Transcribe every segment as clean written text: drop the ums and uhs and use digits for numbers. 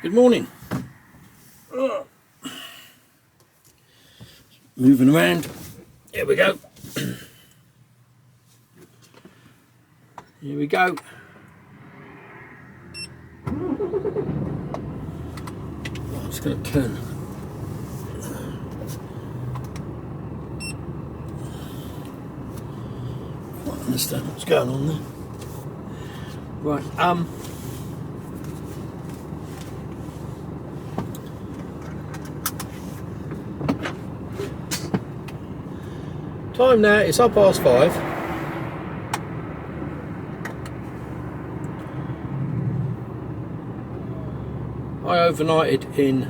Good morning. Moving around. Here we go. Here we go. I'm just going to turn. I don't understand what's going on there. Right. Time now, it's 5:30. I overnighted in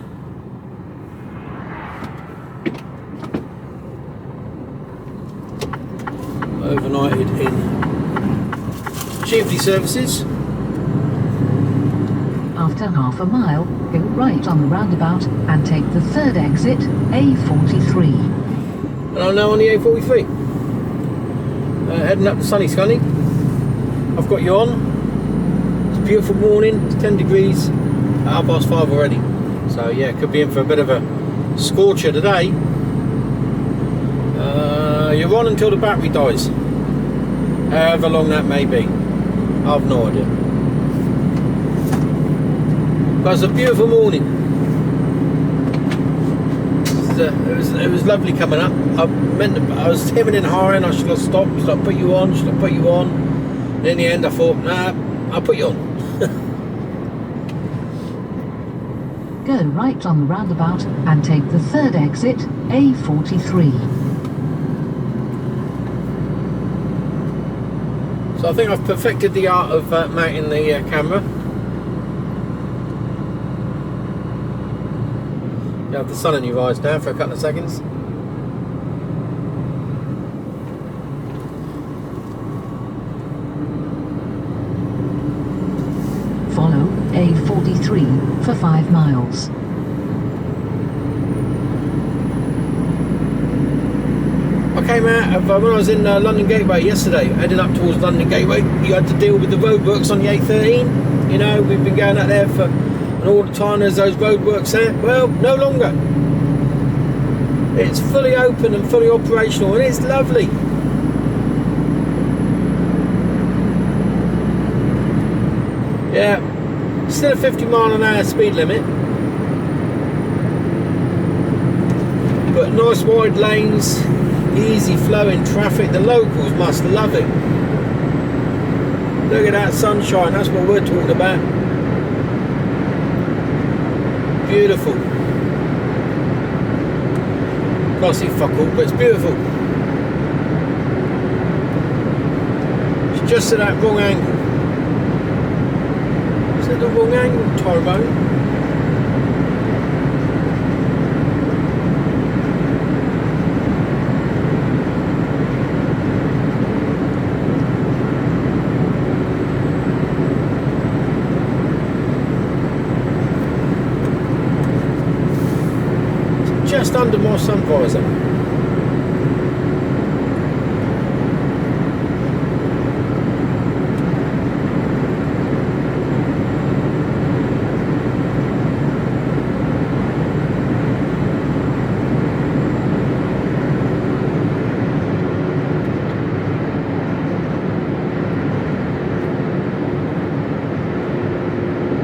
HGV services. After half a mile, go right on the roundabout and take the third exit, A43. And I'm now on the A43, heading up to sunny Scunny. I've got you on. It's a beautiful morning, it's 10 degrees at 5:30 already. So yeah, could be in for a bit of a scorcher today. You're on until the battery dies. However long that may be. I've no idea. But it's a beautiful morning. It was lovely coming up. I was hemming and hawing. I should have stopped. Should I put you on? Should I put you on? And in the end, I thought, nah, I'll put you on. Go right on the roundabout and take the third exit, A43. So I think I've perfected the art of mounting the camera. You have the sun in your eyes now for a couple of seconds. Follow A43 for 5 miles. I came out of, when I was in London Gateway yesterday, heading up towards London Gateway. You had to deal with the roadworks on the A13. You know, we've been going out there for, and all the time there's those roadworks there. Well, no longer. It's fully open and fully operational, and it's lovely. Yeah, still a 50-mile-an-hour speed limit, but nice wide lanes, easy flowing traffic. The locals must love it. Look at that sunshine, that's what we're talking about. Beautiful. Can't see fuck all, but it's beautiful. It's just at that wrong angle. Is that the wrong angle, Tyrone? Just under my sun visor.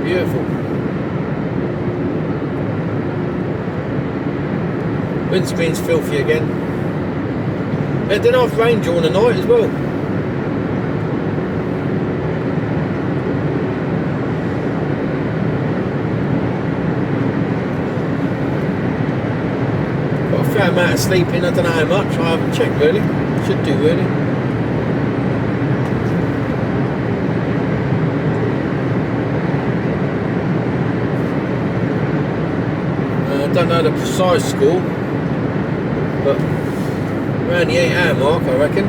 Beautiful. Windscreen's filthy again. It didn't have rain during the night as well. Got a fair amount of sleeping, I don't know how much, I haven't checked really. Should do really. I don't know the precise score, but around the 8-hour mark, I reckon.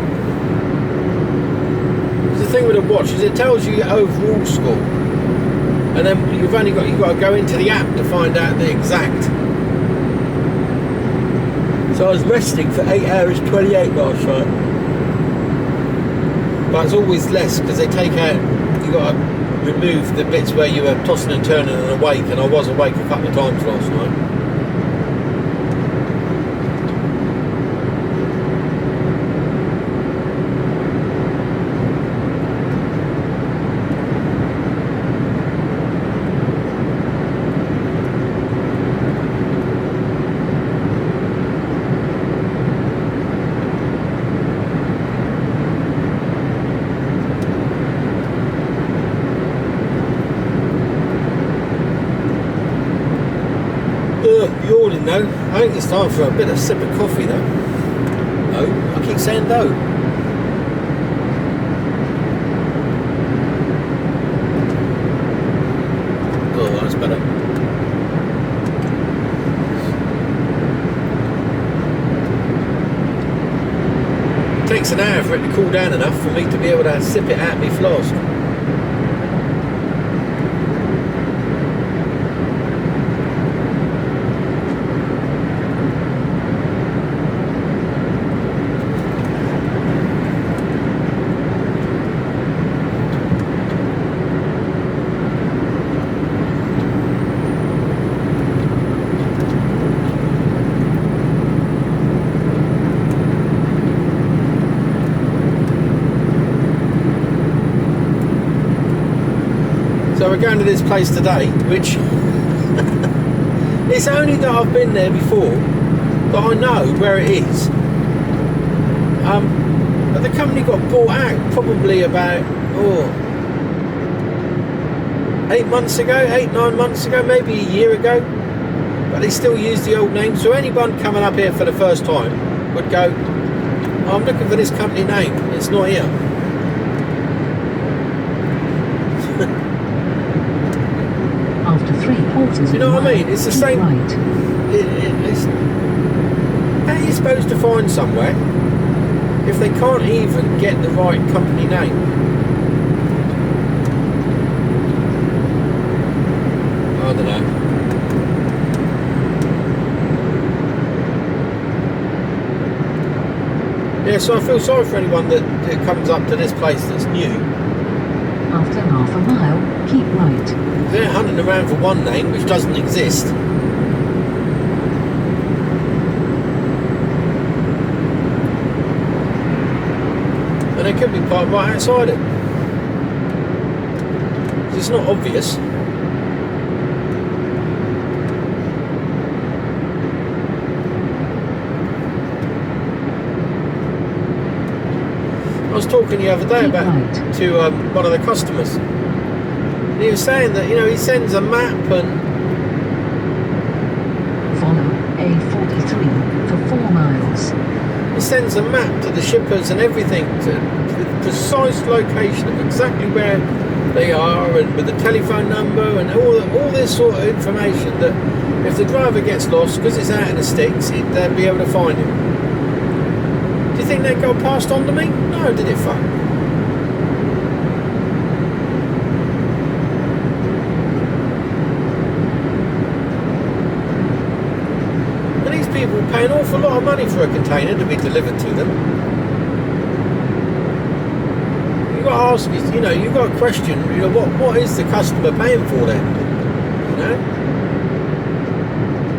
The thing with a watch is it tells you your overall score, and then you've got to go into the app to find out the exact. So I was resting for 8 hours 28 last night. but it's always less because they take out, you got to remove the bits where you were tossing and turning and awake, and I was awake a couple of times last night. Yawning though. I think it's time for a bit of sip of coffee though. No, I keep saying no. Oh, that's better. It takes an hour for it to cool down enough for me to be able to sip it out of my flask. So we're going to this place today, which it's only that I've been there before, that I know where it is. But the company got bought out probably about 8 months ago, 9 months ago, maybe a year ago. But they still use the old name. So anyone coming up here for the first time would go, I'm looking for this company name, it's not here. After 3/4 You know what I mean? It's the same. Right. How are you supposed to find somewhere if they can't even get the right company name? I don't know. Yeah, so I feel sorry for anyone that comes up to this place that's new. After half a mile, keep right. They're hunting around for one name which doesn't exist. And they could be parked right outside it. It's not obvious. I was talking the other day to one of the customers. And he was saying that, you know, he sends a map and Follow A43 for 4 miles. he sends a map to the shippers and everything to the precise location of exactly where they are, and with the telephone number and all this sort of information that if the driver gets lost because it's out in the sticks, they'll be able to find him. Do you think that got passed on to me? No, did it, fuck? And these people pay an awful lot of money for a container to be delivered to them. You've got to ask, you know, you've got to question, you know, what is the customer paying for then? You know?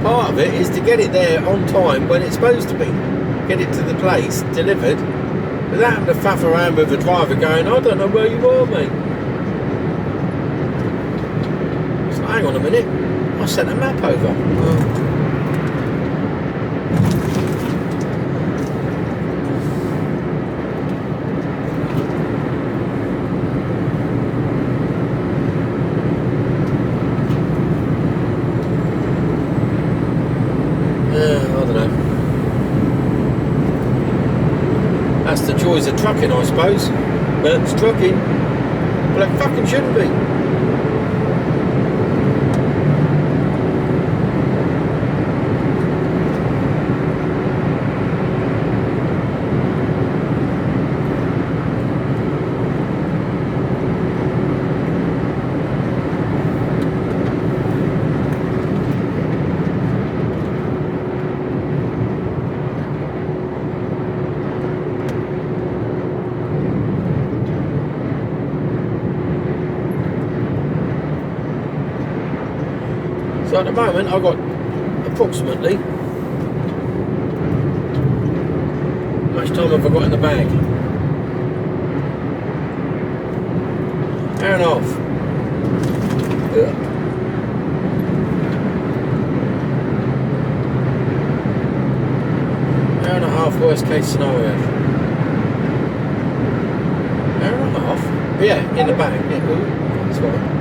Part of it is to get it there on time when it's supposed to be. Get it to the place, delivered, without having to faff around with the driver going, I don't know where you are, mate. So hang on a minute, I sent a map over. I don't know. That's the joys of trucking, I suppose. But it's trucking. Well, it fucking shouldn't be. So at the moment I've got approximately, how much time have I got in the bag? Hour and a half. Yeah. Hour and a half worst case scenario. Hour and a half? Yeah, in the bag. Yeah, that's right.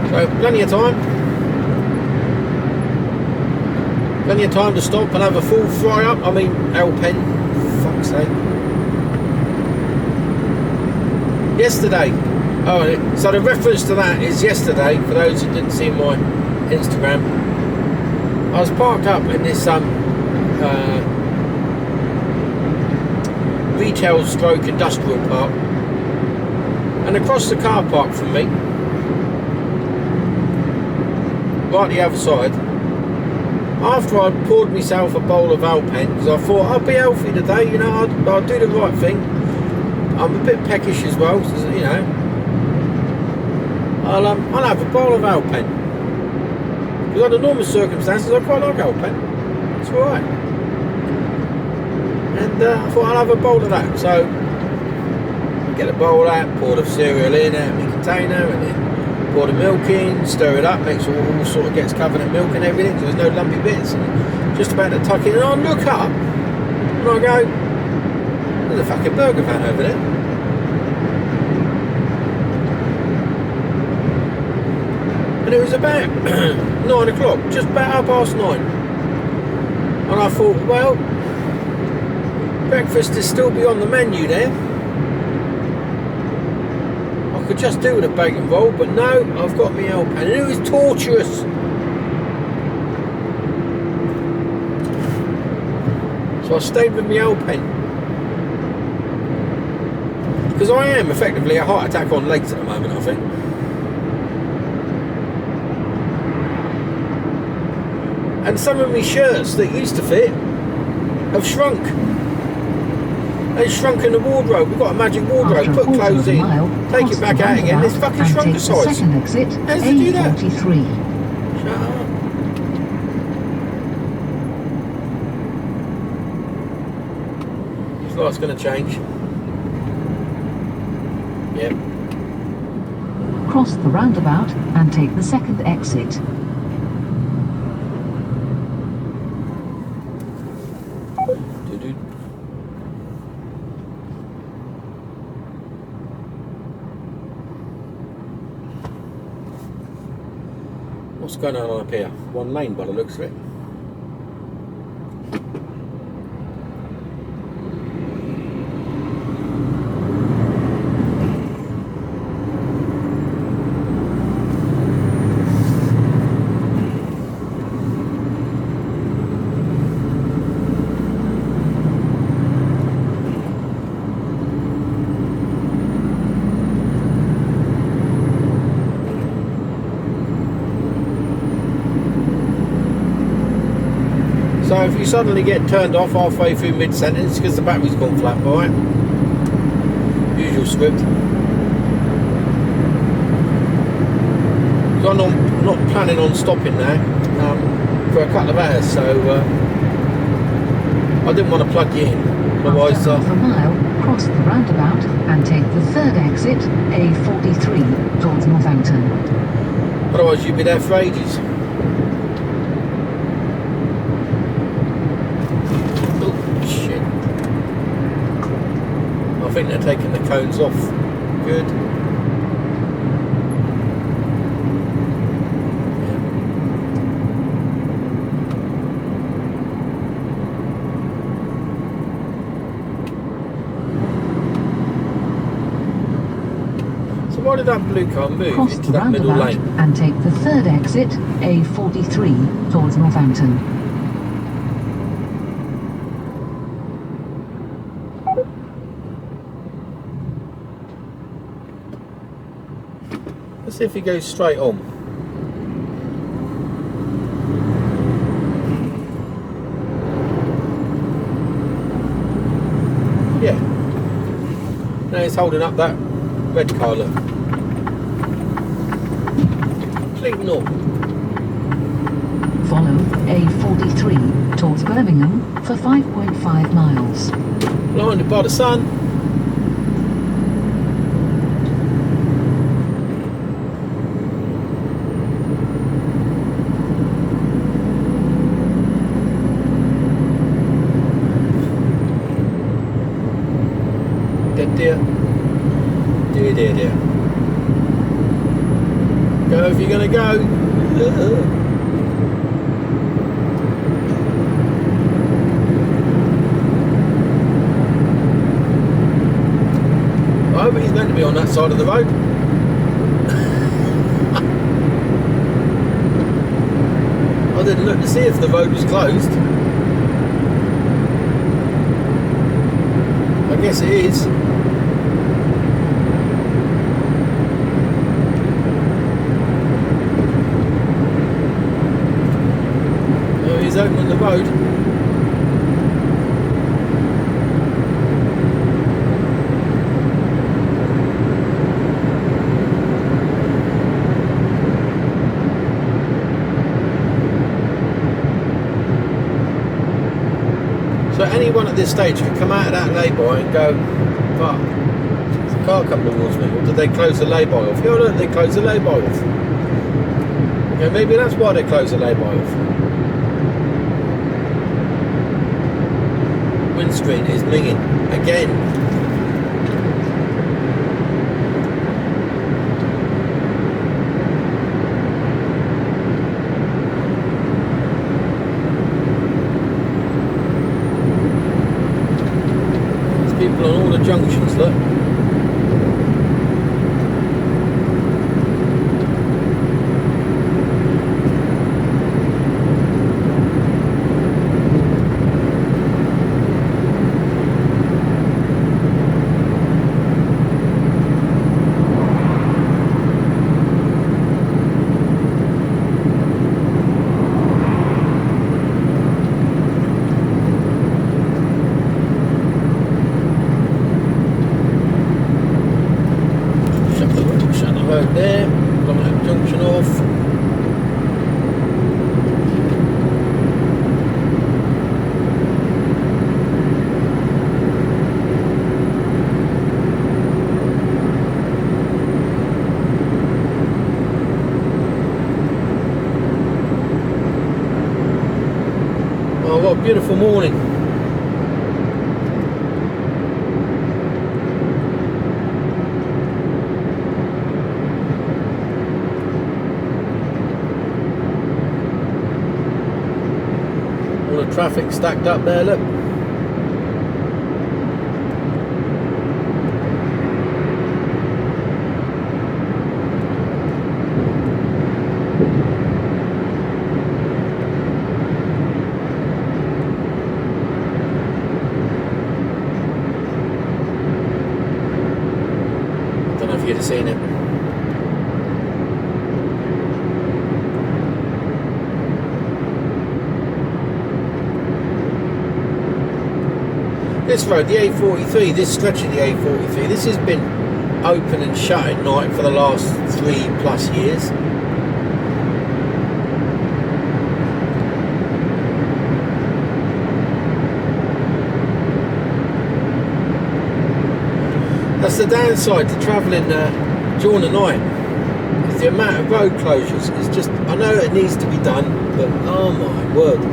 So plenty of time. Plenty of time to stop and have a full fry up. I mean, Alpen, fuck's sake. Yesterday. Oh, so the reference to that is yesterday. For those who didn't see my Instagram, I was parked up in this retail stroke industrial park, and across the car park from me, right the other side, after I'd poured myself a bowl of Alpen, because I thought I'd be healthy today, you know, I'll do the right thing. I'm a bit peckish as well, so, you know, I'll have a bowl of Alpen. Because under normal circumstances I quite like Alpen, it's alright. And I thought I'll have a bowl of that, so get the bowl out, pour the cereal in out of the container, and then pour the milk in, stir it up, make sure it all sort of gets covered in milk and everything, so there's no lumpy bits, and just about to tuck it in, and I look up, and I go, there's a fucking burger van over there. And it was about 9 o'clock, just about 9:30. And I thought, well, breakfast is still beyond the menu there. I could just do with a bacon roll, but no, I've got my Alpen, and it was torturous. So I stayed with my Alpen, because I am effectively a heart attack on legs at the moment, I think. And some of my shirts that used to fit have shrunk. They've shrunk in the wardrobe. We've got a magic wardrobe. Put clothes in, take it back out again. It's fucking shrunk the size. Second exit, How's it do that? A43. Shut up. This light's going to change. Yep. Cross the roundabout and take the second exit. What's going on up here? One lane by the looks of it. So if you suddenly get turned off halfway through mid-sentence because the battery's gone flat, alright? Usual script. So I'm not planning on stopping now for a couple of hours, so I didn't want to plug you in. Otherwise, after half a mile, cross the roundabout and take the third exit, A43, towards Northampton. Otherwise you'd be there for ages. I think they're taking the cones off. Good. So why did that blue car move Cross into the that middle roundabout lane? and take the third exit, A43, towards Northampton. Let's see if he goes straight on. Yeah. it's holding up that red car, look. Complete north. Follow A43 towards Birmingham for 5.5 miles. Blinded by the sun. Dear. Dear. Go if you're gonna go. I hope he's meant to be on that side of the road. I didn't look to see if the road was closed. I guess it is. Open the road. So anyone at this stage could come out of that lay-by and go, fuck, there's a car coming towards me, or did they close the lay-by off? Yeah, look, they closed the lay-by off. Okay, maybe that's why they closed the lay-by off. Windscreen is minging again. There's people on all the junctions, look. There, got that junction off. Oh, what a beautiful morning. Traffic stacked up there, look. Don't know if you'd have seen it. This road, the A43, this stretch of the A43, this has been open and shut at night for the last 3+ years. That's the downside to travelling during the night. Is the amount of road closures is just, I know it needs to be done, but oh my word.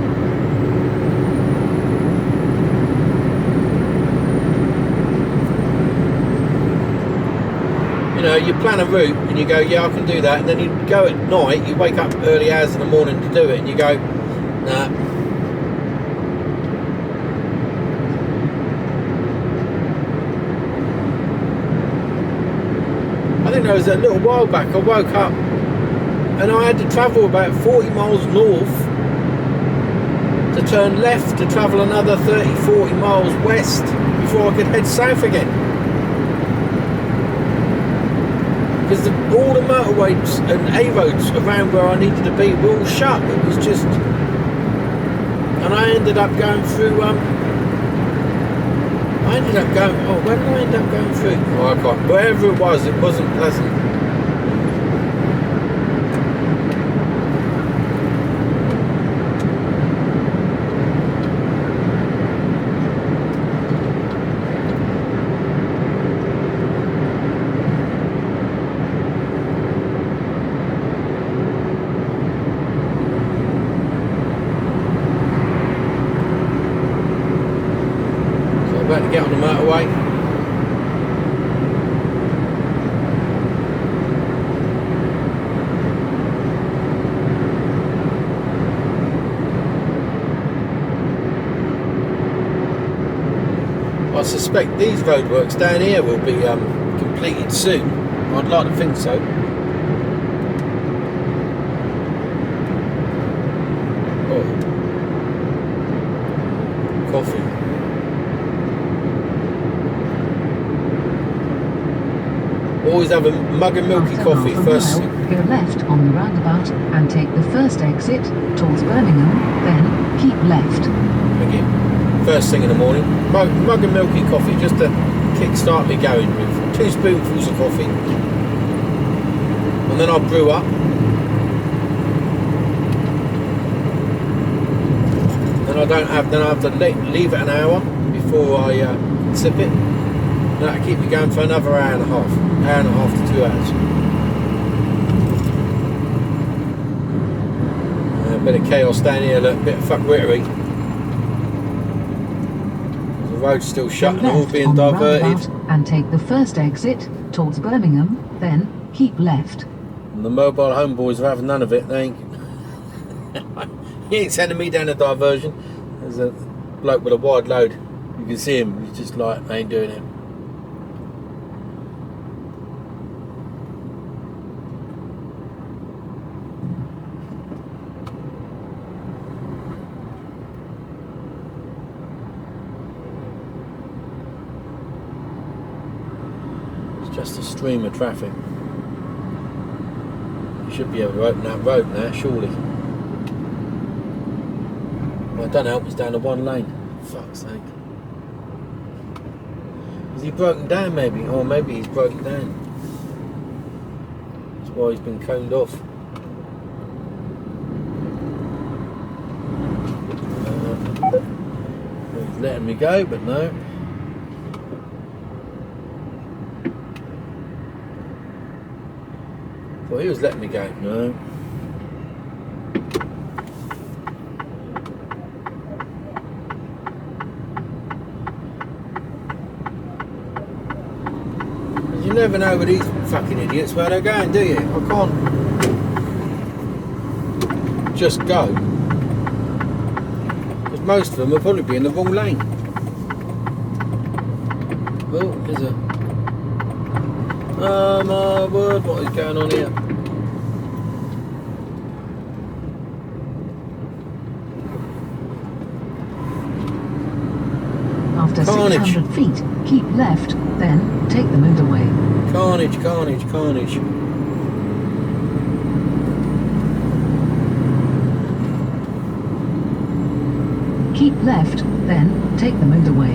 You know, you plan a route and you go, yeah, I can do that, and then you go at night, you wake up early hours in the morning to do it, and you go, nah. I think there was a little while back, I woke up and I had to travel about 40 miles north to turn left to travel another 30-40 miles west before I could head south again. Because all the motorways and A roads around where I needed to be were all shut. It was just, and I ended up going through I ended up going, oh, where did I end up going through? Oh, I can't, wherever it wasn't pleasant. About to get on the motorway. I suspect these roadworks down here will be completed soon. I'd like to think so. Oh. Coffee. Always have a mug of milky After coffee half a first mile, thing. go left on the roundabout and take the first exit towards Birmingham, then keep left. Again, first thing in the morning, mug of milky coffee just to kick-start me going with 2 spoonfuls of coffee, and then I'll brew up. Then I have to leave it an hour before I sip it. That'll keep me going for another hour and a half to 2 hours. A bit of chaos down here, a bit of fuckwittery. The road's still shut and all being diverted. And take the first exit towards Birmingham, then keep left. And the mobile homeboys are having none of it. They ain't, he ain't sending me down a diversion. There's a bloke with a wide load. You can see him. He's just like, I ain't doing it. Just a stream of traffic. You should be able to open that road now, surely. Well, it don't help, it's down to 1 lane. Fuck's sake. Is he broken down maybe? Or maybe he's broken down. That's why he's been coned off. He's letting me go, but no. Well, he was letting me go. No. You never know with these fucking idiots where they're going, do you? I can't just go. Because most of them will probably be in the wrong lane. Oh, there's a... Oh my word, what is going on here? After Carnage. 600 feet, keep left, then take the motorway. Carnage, carnage, carnage. Keep left, then take the motorway.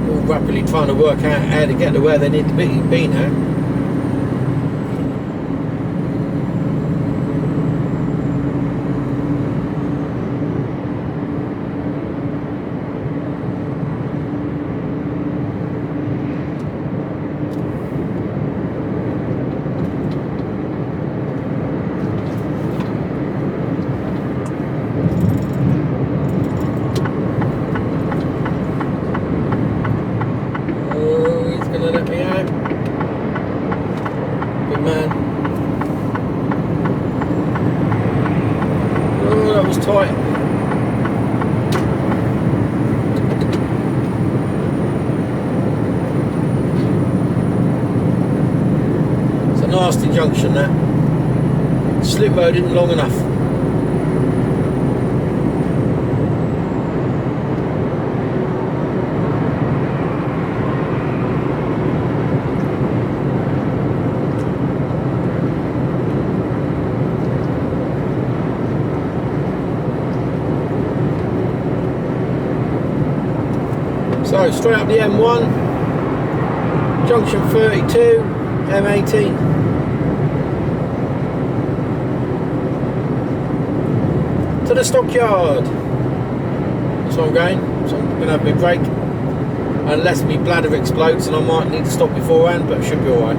All rapidly trying to work out how to get to where they need to be now. Nasty junction there. Slip road isn't long enough. So straight up the M1, junction 32, M18. To the stockyard. That's where I'm going. So I'm going to have my break. Unless my bladder explodes and I might need to stop beforehand, but it should be alright.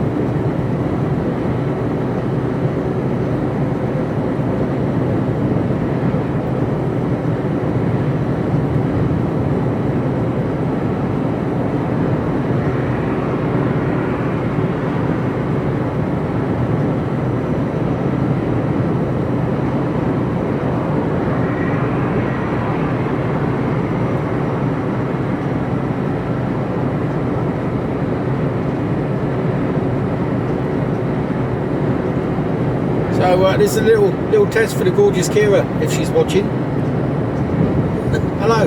So this is a little test for the gorgeous Kira, if she's watching. Hello.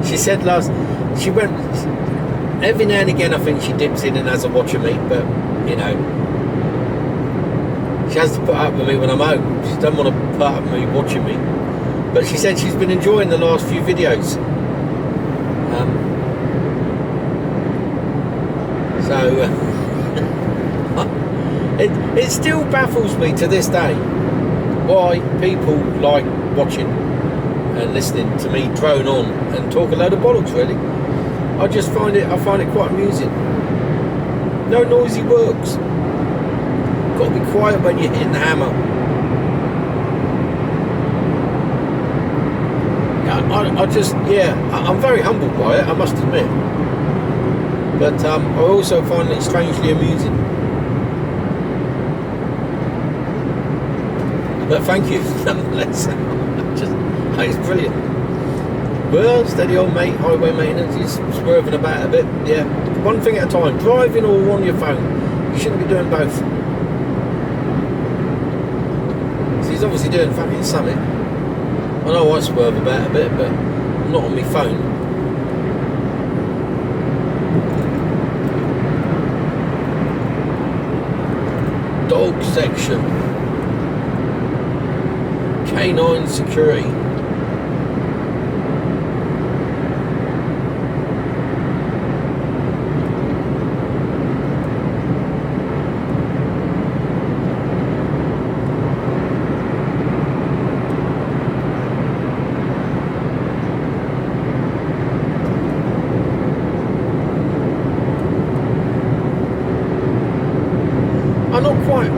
She said she went, every now and again I think she dips in and has a watch of me, but you know, she has to put up with me when I'm home. She doesn't want to put up with me watching me. But she said she's been enjoying the last few videos. It still baffles me to this day why people like watching and listening to me drone on and talk a load of bollocks. Really, I find it quite amusing. No noisy works. Got to be quiet when you're hitting the hammer. I'm very humbled by it, I must admit. But I also find it strangely amusing. But thank you, nonetheless. It's brilliant. Well, steady old mate, highway maintenance, he's swerving about a bit. Yeah, one thing at a time, driving or on your phone. You shouldn't be doing both. So he's obviously doing fucking something. I know I swerve about a bit, but I'm not on my phone. Dog section. Canine security. I'm not quite.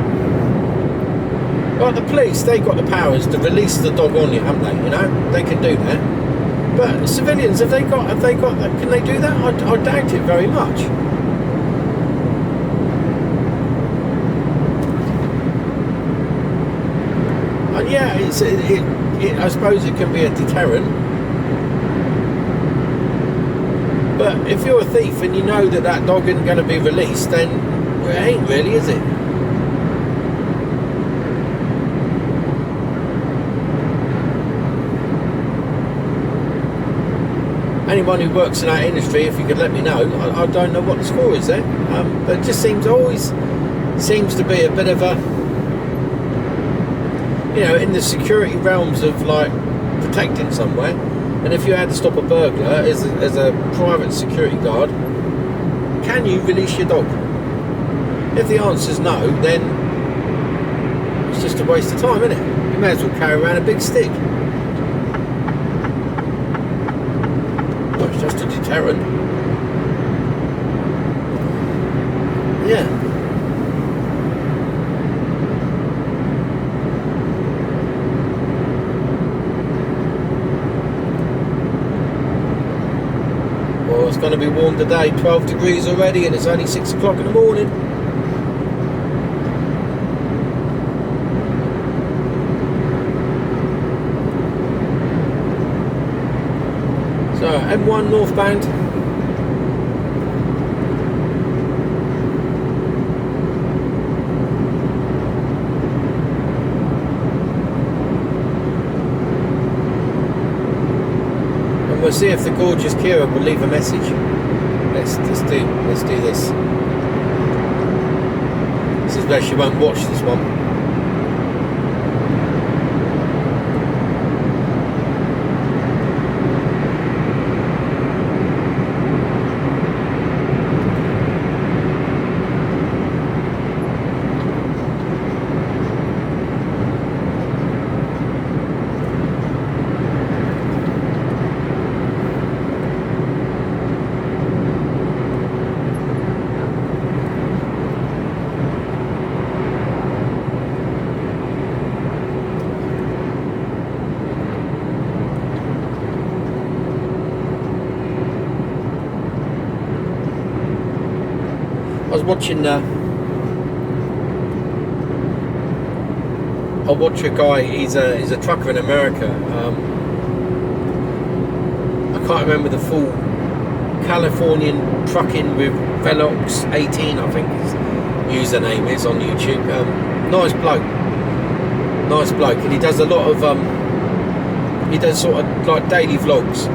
Like the police, they've got the powers to release the dog on you, haven't they? You know, they can do that. But civilians, have they got that? Can they do that? I doubt it very much. And yeah, I suppose it can be a deterrent. But if you're a thief and you know that dog isn't going to be released, then it ain't really, is it? Anyone who works in that industry, if you could let me know, I don't know what the score is there, but it just always seems to be a bit of a, you know, in the security realms of like protecting somewhere. And if you had to stop a burglar as a private security guard, can you release your dog? If the answer's no, then it's just a waste of time, isn't it? You may as well carry around a big stick. Just a deterrent. Yeah. Well, it's going to be warm today, 12 degrees already, and it's only 6 o'clock in the morning. So, M1 northbound. And we'll see if the gorgeous Kira will leave a message. Let's do this. This is where she won't watch this one. was watching. I watch a guy. He's a trucker in America. I can't remember the full Californian trucking with Velox 18. I think his username is on YouTube. Nice bloke, and he does a lot of he does sort of like daily vlogs.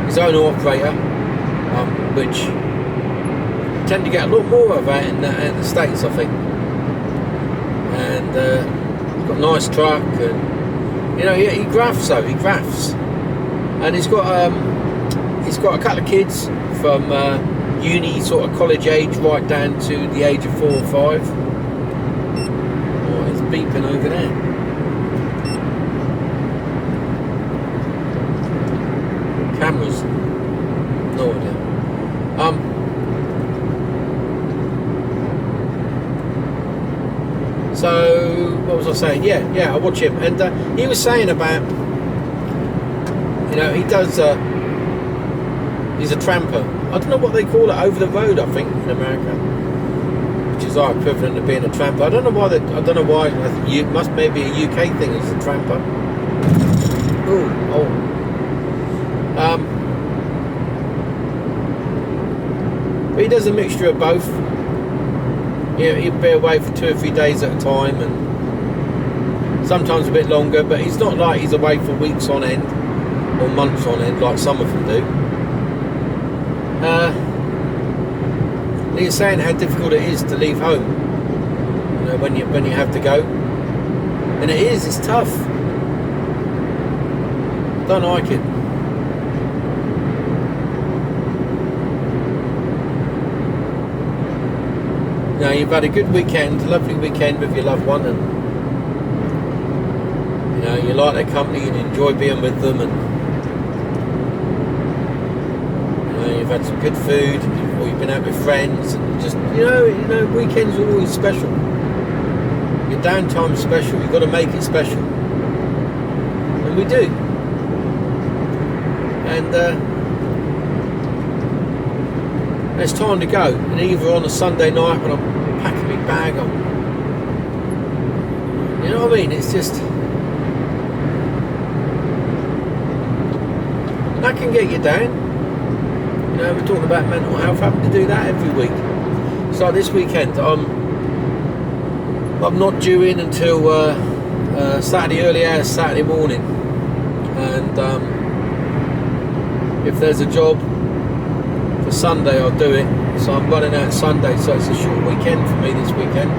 His own operator, which tend to get a lot more of that in the States, I think. And he's got a nice truck, and you know, he grafts though. He grafts, and he's got a couple of kids from uni, sort of college age, right down to the age of 4 or 5. Oh, it's beeping over there. Cameras. No idea. So what was I saying? Yeah, I watch him, and he was saying about, you know, he does. He's a tramper. I don't know what they call it, over the road, I think, in America, which is our equivalent of being a tramper. I don't know why. I don't know why. It must maybe a UK thing as a tramper. Oh. But he does a mixture of both. Yeah, he'll be away for 2 or 3 days at a time, and sometimes a bit longer. But it's not like he's away for weeks on end or months on end like some of them do. He's saying how difficult it is to leave home, you know, when you have to go, and it's tough. Don't like it. You know, you've had a good weekend, a lovely weekend with your loved one, and you know, you like their company and enjoy being with them, and you've had some good food, or you've been out with friends, and just you know, weekends are always special. Your downtime's special. You've got to make it special, and we do. And it's time to go. And either on a Sunday night when I'm packing my bag, you know what I mean? It's just that can get you down. You know, we're talking about mental health, having to do that every week. So this weekend, I'm not due in until Saturday, early hours Saturday morning, and if there's a job for Sunday, I'll do it. So I'm running out Sunday, so it's a short weekend for me this weekend.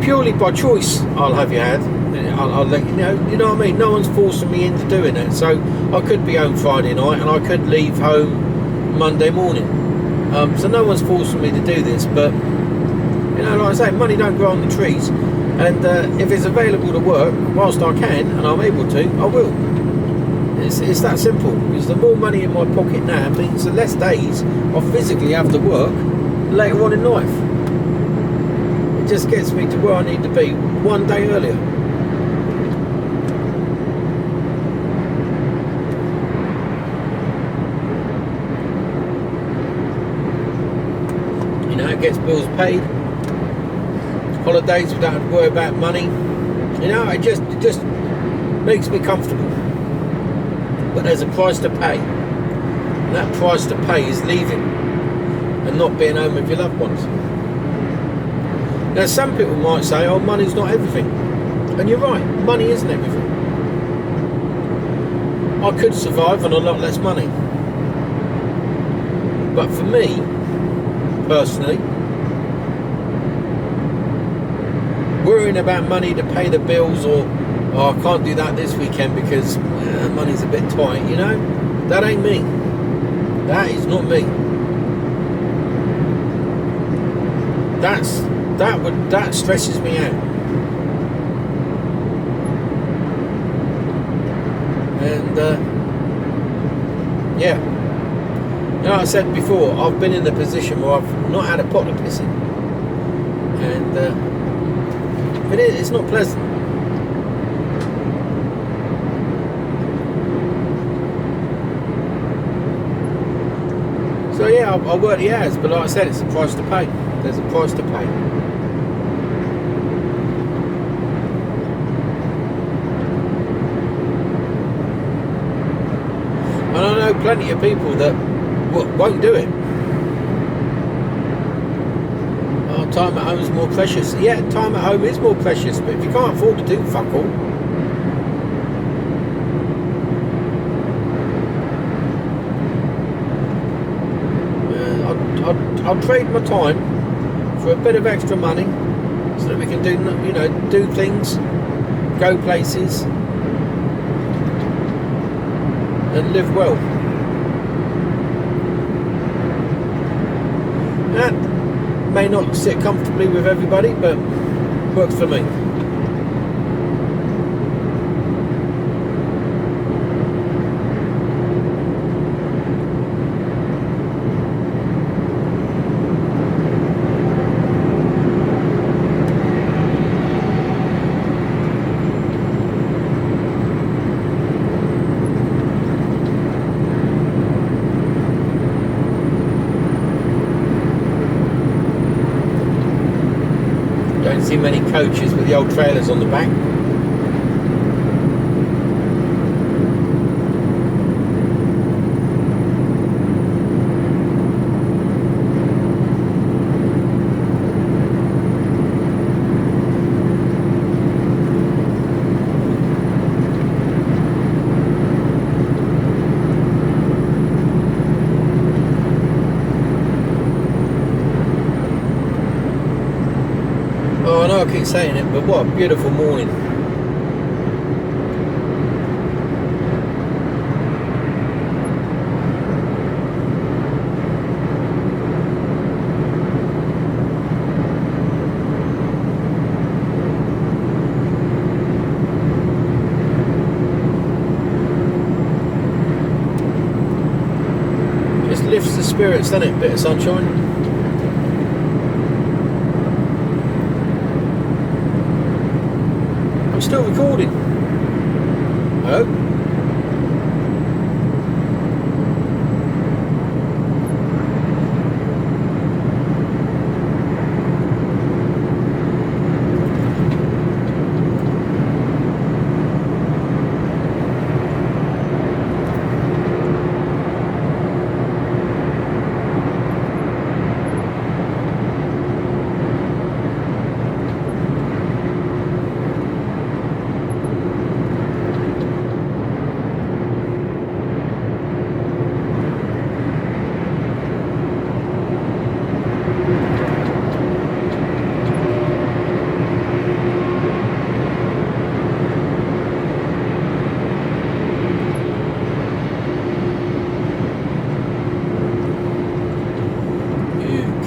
Purely by choice, I'll have you had. I'll let you know. You know what I mean? No one's forcing me into doing it. So I could be home Friday night, and I could leave home Monday morning. So no one's forcing me to do this. But you know, like I say, money don't grow on the trees. And if it's available to work whilst I can, and I'm able to, I will. It's that simple. Because the more money in my pocket now means the less days I physically have to work later on in life. It just gets me to where I need to be one day earlier. You know, it gets bills paid, holidays without having to worry about money. You know, it just makes me comfortable. But there's a price to pay, and that price to pay is leaving and not being home with your loved ones. Now some people might say, oh, money's not everything, and you're right, money isn't everything. I could survive on a lot less money, but for me personally, worrying about money to pay the bills, or oh, I can't do that this weekend because money's a bit tight, you know, that ain't me. That is not me. That stresses me out. And yeah, you know, I said before, I've been in a position where I've not had a pot of piss in, and but it's not pleasant. So yeah, Yeah, I work the hours, but like I said, it's a price to pay. There's a price to pay. And I know plenty of people that won't do it. Oh, time at home is more precious. Yeah, time at home is more precious, but if you can't afford to do fuck all, I'll trade my time for a bit of extra money so that we can do, you know, do things, go places, and live well. That may not sit comfortably with everybody, but works for me. Don't see many coaches with the old trailers on the back. Oh, I know I keep saying it, but what a beautiful morning. Just lifts the spirits, doesn't it? Bit of sunshine. I'm still recording. Oh.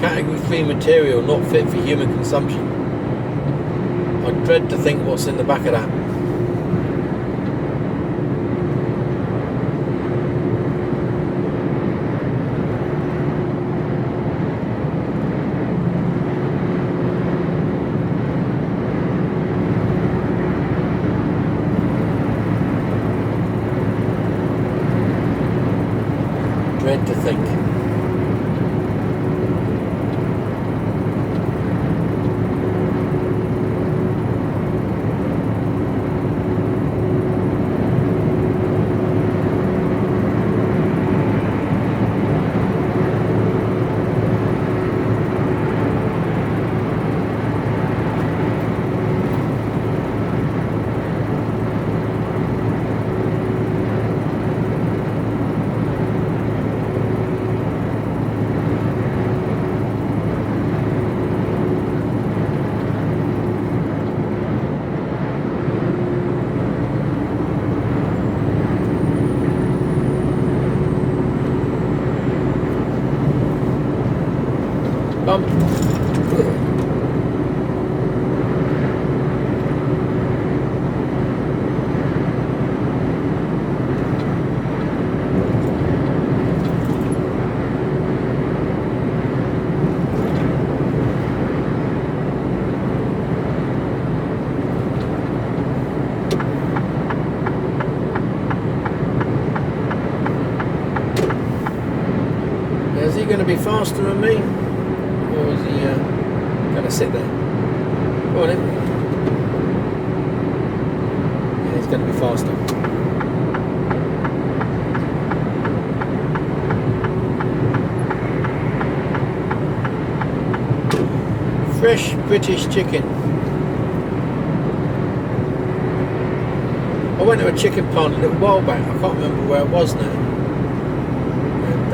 Category 3 material not fit for human consumption. I dread to think what's in the back of that. Dread to think. going to be faster than me? Or is he going to sit there? Go on in. Yeah, he's going to be faster. Fresh British chicken. I went to a chicken plant a little while back. I can't remember where it was now. And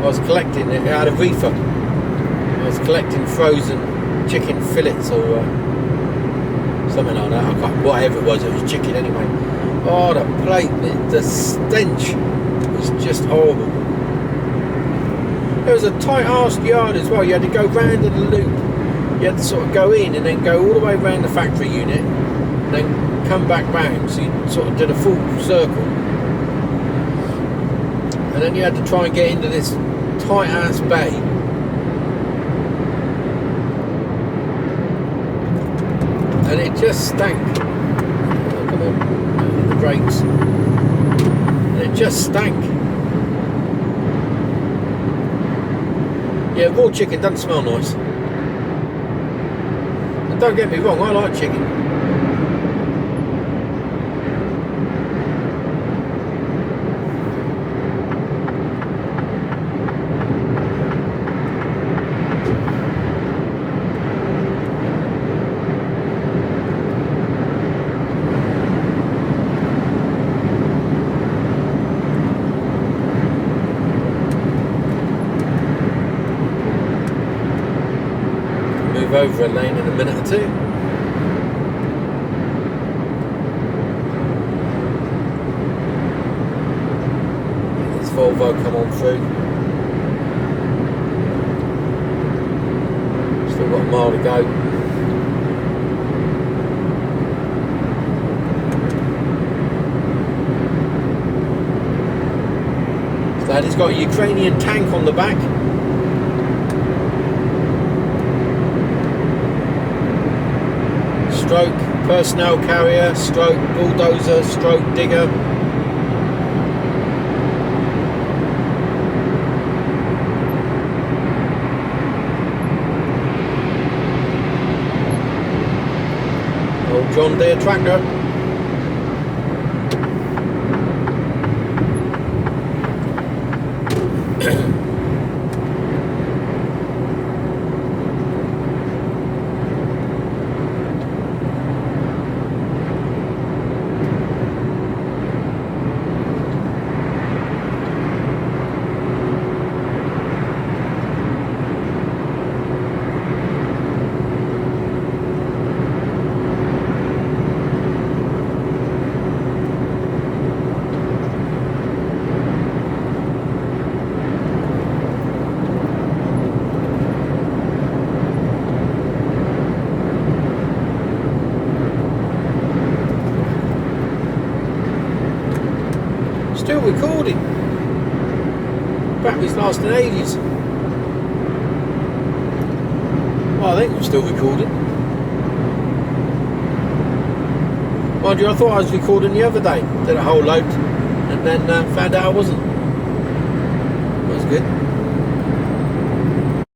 I was collecting it. It had a reefer. I was collecting frozen chicken fillets or something like that. I can't, whatever it was chicken anyway. Oh, the plate, the stench was just horrible. There was a tight-assed yard as well. You had to go round in a loop. You had to sort of go in and then go all the way around the factory unit, and then come back round. So you sort of did a full circle. And then you had to try and get into this tight-ass bay. And it just stank. Oh, come on, the brakes. And it just stank. Yeah, raw chicken doesn't smell nice. And don't get me wrong, I like chicken. Over a lane in a minute or two. This Volvo come on through. Still got a mile to go. So he's got a Ukrainian tank on the back. Stroke personnel carrier, stroke bulldozer, stroke digger. Old John Deere tractor. Still recording. Battery's lasting ages. Well, I think I'm still recording. Mind you, I thought I was recording the other day. Did a whole load and then found out I wasn't. That was good.